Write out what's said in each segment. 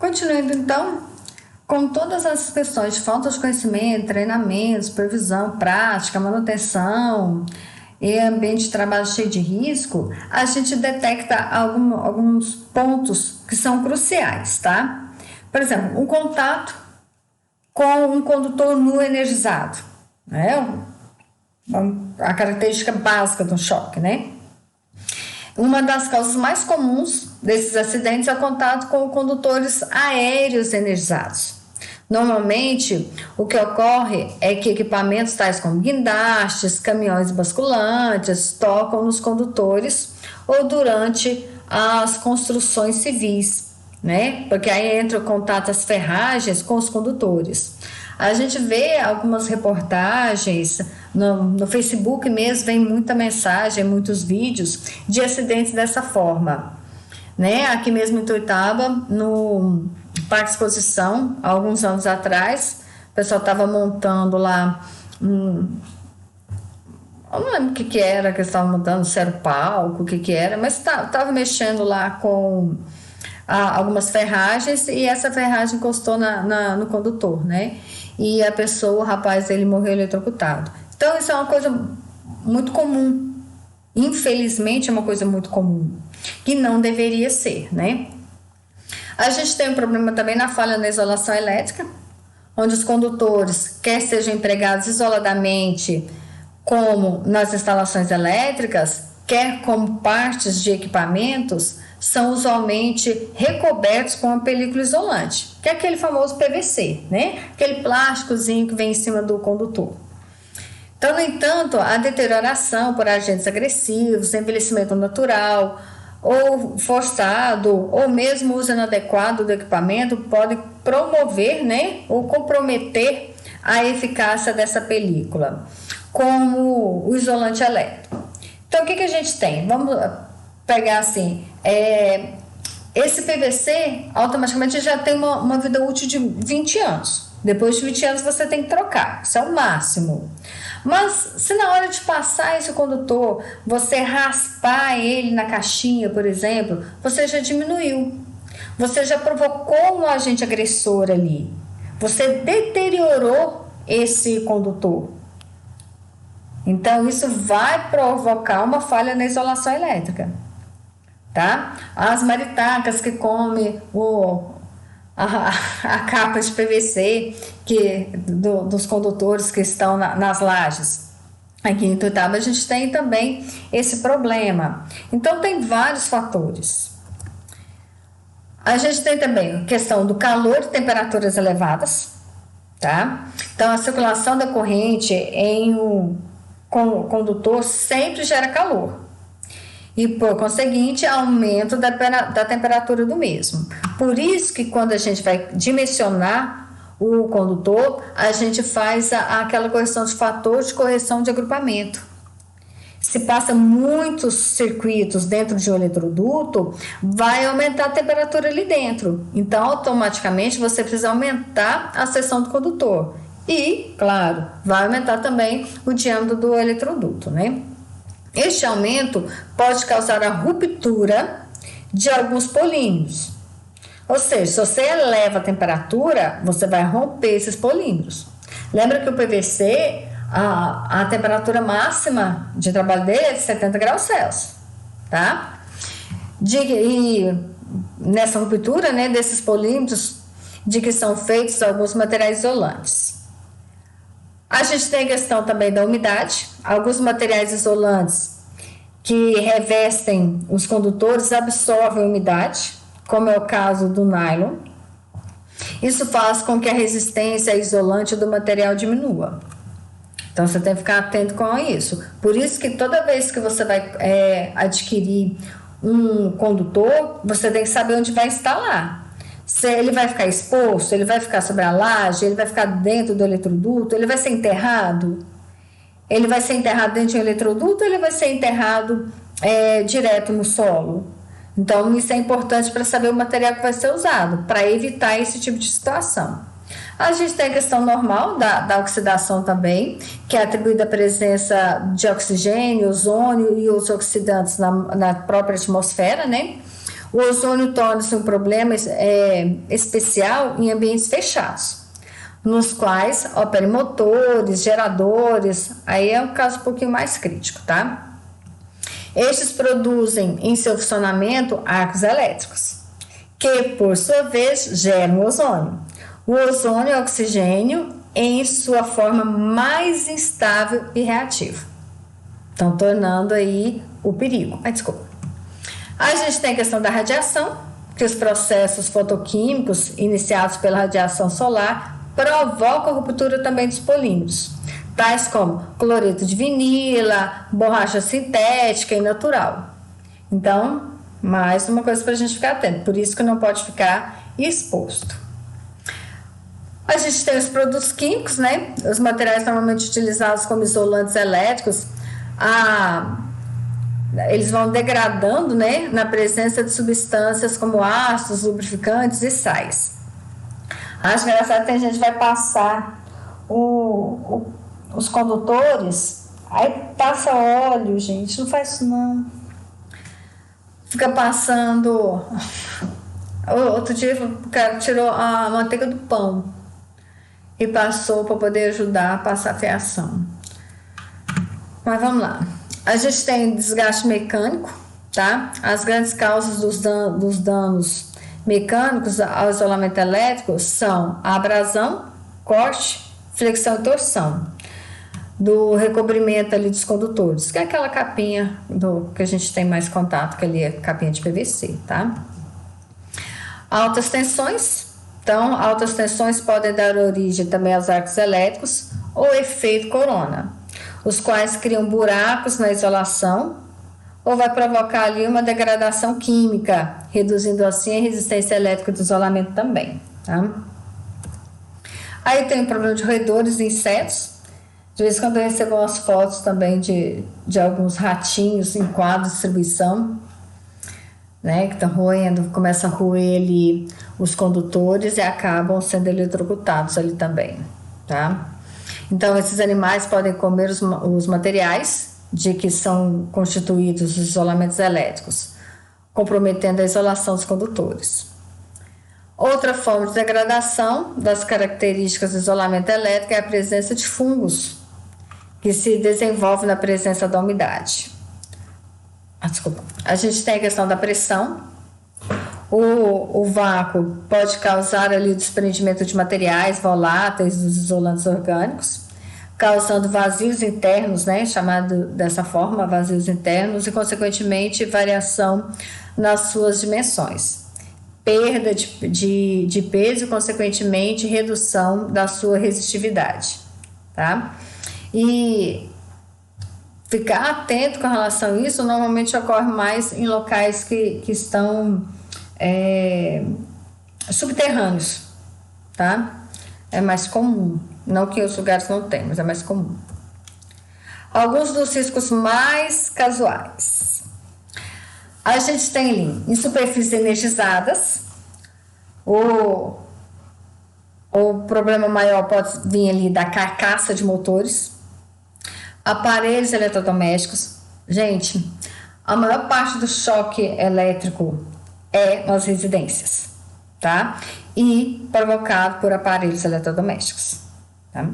Continuando então, com todas as questões de falta de conhecimento, treinamento, supervisão, prática, manutenção e ambiente de trabalho cheio de risco, a gente detecta alguns pontos que são cruciais, tá? Por exemplo, um contato com um condutor nu energizado, né? A característica básica do choque, né? Uma das causas mais comuns desses acidentes é o contato com condutores aéreos energizados. Normalmente, o que ocorre é que equipamentos tais como guindastes, caminhões basculantes tocam nos condutores ou durante as construções civis, né? Porque aí entra o contato às ferragens com os condutores. A gente vê algumas reportagens no Facebook mesmo, vem muita mensagem, muitos vídeos de acidentes dessa forma, né? Aqui mesmo em Tuiutaba, no Parque de Exposição, há alguns anos atrás, o pessoal estava montando lá eu não lembro o que era que eles estavam montando, se era o palco, o que era, mas estava mexendo lá com algumas ferragens e essa ferragem encostou no condutor, né? E a pessoa, o rapaz, ele morreu eletrocutado. Então, isso é uma coisa muito comum. Infelizmente, é uma coisa muito comum, que não deveria ser, né? A gente tem um problema também na falha na isolação elétrica, onde os condutores, quer sejam empregados isoladamente, como nas instalações elétricas, quer como partes de equipamentos, são usualmente recobertos com uma película isolante, que é aquele famoso PVC, né? Aquele plásticozinho que vem em cima do condutor. Então, no entanto, a deterioração por agentes agressivos, envelhecimento natural ou forçado, ou mesmo uso inadequado do equipamento pode promover, né, ou comprometer a eficácia dessa película, como o isolante elétrico. Então, o que a gente tem? Vamos pegar assim, esse PVC automaticamente já tem uma vida útil de 20 anos. Depois de 20 anos você tem que trocar, isso é o máximo. Mas se na hora de passar esse condutor, você raspar ele na caixinha, por exemplo, você já diminuiu. Você já provocou um agente agressor ali. Você deteriorou esse condutor. Então, isso vai provocar uma falha na isolação elétrica. Tá? As maritacas que comem a capa de PVC dos condutores que estão nas lajes. Aqui em Tuiutaba a gente tem também esse problema. Então tem vários fatores. A gente tem também a questão do calor e temperaturas elevadas, tá? Então a circulação da corrente em um condutor sempre gera calor. E, por conseguinte, aumento da temperatura do mesmo. Por isso que quando a gente vai dimensionar o condutor, a gente faz aquela correção de fator de correção de agrupamento. Se passa muitos circuitos dentro de um eletroduto, vai aumentar a temperatura ali dentro. Então, automaticamente, você precisa aumentar a seção do condutor. E, claro, vai aumentar também o diâmetro do eletroduto, né? Este aumento pode causar a ruptura de alguns polímeros. Ou seja, se você eleva a temperatura, você vai romper esses polímeros. Lembra que o PVC, a temperatura máxima de trabalho dele é de 70 graus Celsius, tá? E nessa ruptura, né, desses polímeros, de que são feitos alguns materiais isolantes. A gente tem a questão também da umidade. Alguns materiais isolantes que revestem os condutores absorvem a umidade, como é o caso do nylon. Isso faz com que a resistência isolante do material diminua. Então, você tem que ficar atento com isso. Por isso que toda vez que você vai adquirir um condutor, você tem que saber onde vai instalar. Se ele vai ficar exposto, ele vai ficar sobre a laje, ele vai ficar dentro do eletroduto, ele vai ser enterrado? Ele vai ser enterrado dentro de um eletroduto ou ele vai ser enterrado direto no solo? Então, isso é importante para saber o material que vai ser usado, para evitar esse tipo de situação. A gente tem a questão normal da oxidação também, que é atribuída à presença de oxigênio, ozônio e os oxidantes na própria atmosfera, né? O ozônio torna-se um problema especial em ambientes fechados, nos quais operam motores, geradores, aí é um caso um pouquinho mais crítico, tá? Estes produzem em seu funcionamento arcos elétricos, que por sua vez geram ozônio. O ozônio é oxigênio em sua forma mais instável e reativa. Então, tornando aí o perigo. Desculpa. A gente tem a questão da radiação, que os processos fotoquímicos iniciados pela radiação solar provocam a ruptura também dos polímeros, tais como cloreto de vinila, borracha sintética e natural. Então, mais uma coisa para a gente ficar atento, por isso que não pode ficar exposto. A gente tem os produtos químicos, né? Os materiais normalmente utilizados como isolantes elétricos, eles vão degradando, né, na presença de substâncias como ácidos, lubrificantes e sais. Acho engraçado que tem gente que vai passar os condutores, aí passa óleo, gente, não faz isso não. Fica passando. Outro dia o cara tirou a manteiga do pão e passou para poder ajudar a passar a fiação. Mas vamos lá. A gente tem desgaste mecânico, tá? As grandes causas dos danos mecânicos ao isolamento elétrico são a abrasão, corte, flexão e torção do recobrimento ali dos condutores, que é aquela capinha que a gente tem mais contato, que ali é capinha de PVC, tá? Altas tensões. Então, altas tensões podem dar origem também aos arcos elétricos ou efeito corona, os quais criam buracos na isolação ou vai provocar ali uma degradação química, reduzindo assim a resistência elétrica do isolamento também, tá? Aí tem o problema de roedores e insetos. De vez em quando eu recebo umas fotos também de alguns ratinhos em quadro de distribuição, né, que estão roendo, começam a roer ali os condutores e acabam sendo eletrocutados ali também, tá? Então, esses animais podem comer os materiais de que são constituídos os isolamentos elétricos, comprometendo a isolação dos condutores. Outra forma de degradação das características do isolamento elétrico é a presença de fungos, que se desenvolve na presença da umidade. Desculpa. A gente tem a questão da pressão. O vácuo pode causar ali o desprendimento de materiais voláteis dos isolantes orgânicos, causando vazios internos, né, chamado dessa forma, vazios internos, e consequentemente variação nas suas dimensões, perda de peso e consequentemente redução da sua resistividade, tá? E ficar atento com relação a isso normalmente ocorre mais em locais que estão subterrâneos, tá? É mais comum, não que os lugares não tenham, mas é mais comum. Alguns dos riscos mais casuais. A gente tem ali em superfícies energizadas, o problema maior pode vir ali da carcaça de motores, aparelhos eletrodomésticos. Gente, a maior parte do choque elétrico é nas residências, tá? E provocado por aparelhos eletrodomésticos, tá?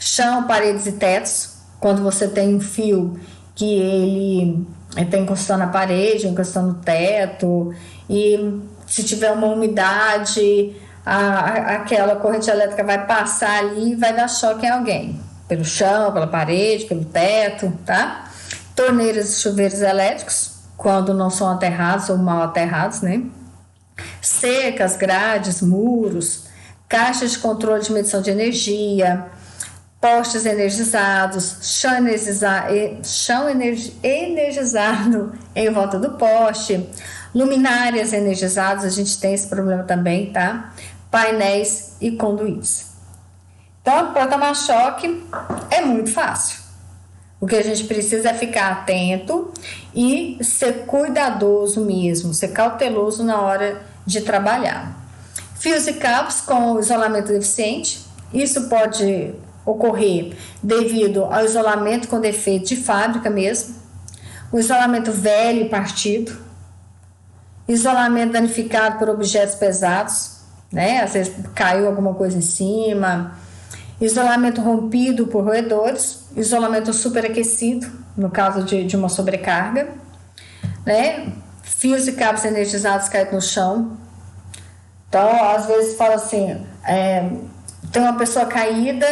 Chão, paredes e tetos, quando você tem um fio que ele está encostando na parede, encostando no teto, e se tiver uma umidade, aquela corrente elétrica vai passar ali e vai dar choque em alguém, pelo chão, pela parede, pelo teto, tá? Torneiras e chuveiros elétricos, quando não são aterrados ou mal aterrados, né? Cercas, grades, muros, caixas de controle de medição de energia, postes energizados, chão energizado em volta do poste, luminárias energizadas, a gente tem esse problema também, tá? Painéis e conduítes. Então, para tomar choque é muito fácil. O que a gente precisa é ficar atento e ser cuidadoso mesmo, ser cauteloso na hora de trabalhar. Fios e cabos com isolamento deficiente, isso pode ocorrer devido ao isolamento com defeito de fábrica mesmo, o isolamento velho e partido, isolamento danificado por objetos pesados, né? Às vezes caiu alguma coisa em cima, isolamento rompido por roedores, isolamento superaquecido, no caso de uma sobrecarga, né? Fios e cabos energizados caídos no chão. Então, às vezes fala assim, tem uma pessoa caída,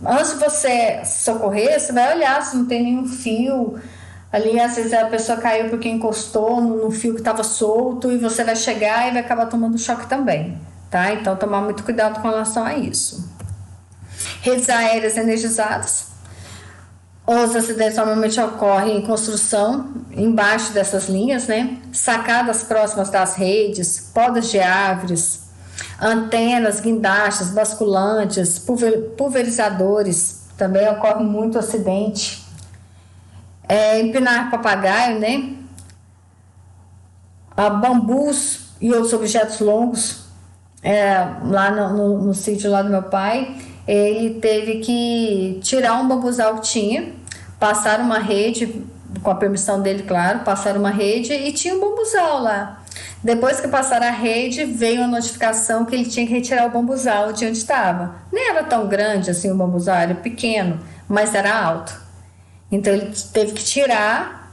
antes de você socorrer, você vai olhar se não tem nenhum fio ali. Às vezes a pessoa caiu porque encostou no fio que estava solto, e você vai chegar e vai acabar tomando choque também, tá? Então, tomar muito cuidado com relação a isso. Redes aéreas energizadas. Os acidentes normalmente ocorrem em construção, embaixo dessas linhas, né? Sacadas próximas das redes, podas de árvores, antenas, guindastes, basculantes, pulverizadores. Também ocorre muito acidente. Empinar papagaio, né? Bambus e outros objetos longos. Lá no sítio lá do meu pai, ele teve que tirar um bambuzal que tinha, passar uma rede, com a permissão dele, claro, passar uma rede, e tinha um bambuzal lá. Depois que passaram a rede, veio a notificação que ele tinha que retirar o bambuzal de onde estava. Nem era tão grande assim o bambuzal, era pequeno, mas era alto. Então ele teve que tirar,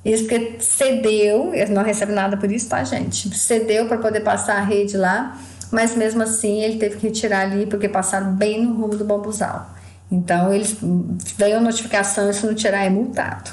isso que cedeu, ele não recebe nada por isso, tá, gente? Cedeu para poder passar a rede lá, mas mesmo assim ele teve que retirar ali, porque passaram bem no rumo do bambuzal. Então veio a notificação, e se não tirar é multado.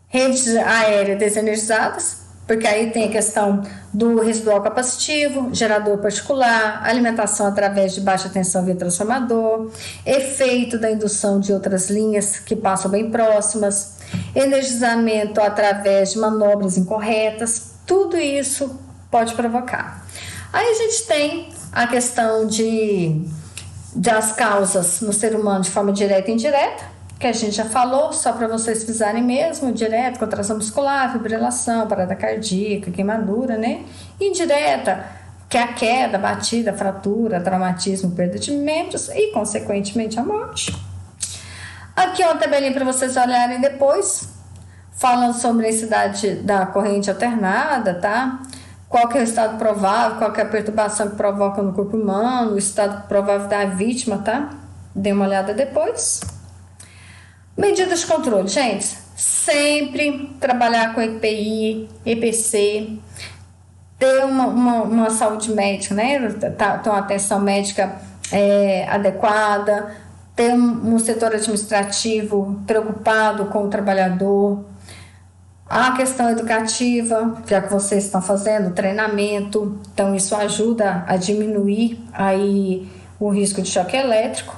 Redes aéreas desenergizadas, porque aí tem a questão do residual capacitivo, gerador particular, alimentação através de baixa tensão via transformador, efeito da indução de outras linhas que passam bem próximas, energizamento através de manobras incorretas, tudo isso pode provocar. Aí a gente tem a questão das causas no ser humano de forma direta e indireta, que a gente já falou, só para vocês frisarem mesmo: direto, contração muscular, fibrilação, parada cardíaca, queimadura, né? Indireta, que é a queda, batida, fratura, traumatismo, perda de membros e, consequentemente, a morte. Aqui é uma tabelinha para vocês olharem depois, falando sobre a intensidade da corrente alternada, tá? Qual que é o estado provável, qual que é a perturbação que provoca no corpo humano, o estado provável da vítima, tá? Dê uma olhada depois. Medidas de controle, gente, sempre trabalhar com EPI, EPC, ter uma saúde médica, né? Ter uma atenção médica adequada, ter um setor administrativo preocupado com o trabalhador, a questão educativa, já que vocês estão fazendo treinamento, então isso ajuda a diminuir aí o risco de choque elétrico.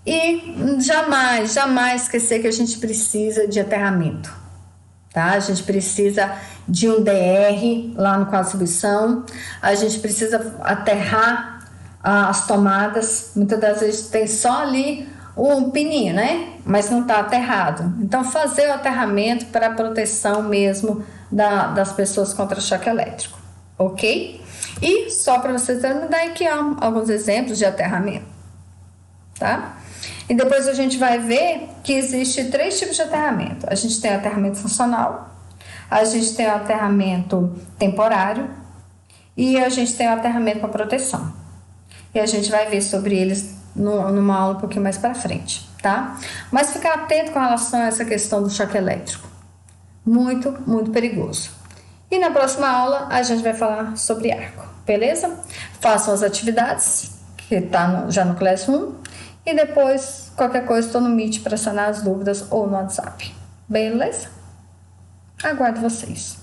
E jamais esquecer que a gente precisa de aterramento, tá? A gente precisa de um DR lá no quadro de distribuição, a gente precisa aterrar as tomadas. Muitas das vezes tem só ali um pininho, né? Mas não está aterrado. Então, fazer o aterramento para a proteção mesmo das pessoas contra choque elétrico, ok? E só para vocês terem uma ideia, aqui alguns exemplos de aterramento, tá? E depois a gente vai ver que existe 3 tipos de aterramento. A gente tem o aterramento funcional, a gente tem o aterramento temporário e a gente tem o aterramento para proteção. E a gente vai ver sobre eles numa aula um pouquinho mais para frente, tá? Mas ficar atento com relação a essa questão do choque elétrico. Muito, muito perigoso. E na próxima aula a gente vai falar sobre arco, beleza? Façam as atividades, que está já no Classroom. E depois, qualquer coisa, estou no Meet para sanar as dúvidas ou no WhatsApp. Beleza? Aguardo vocês.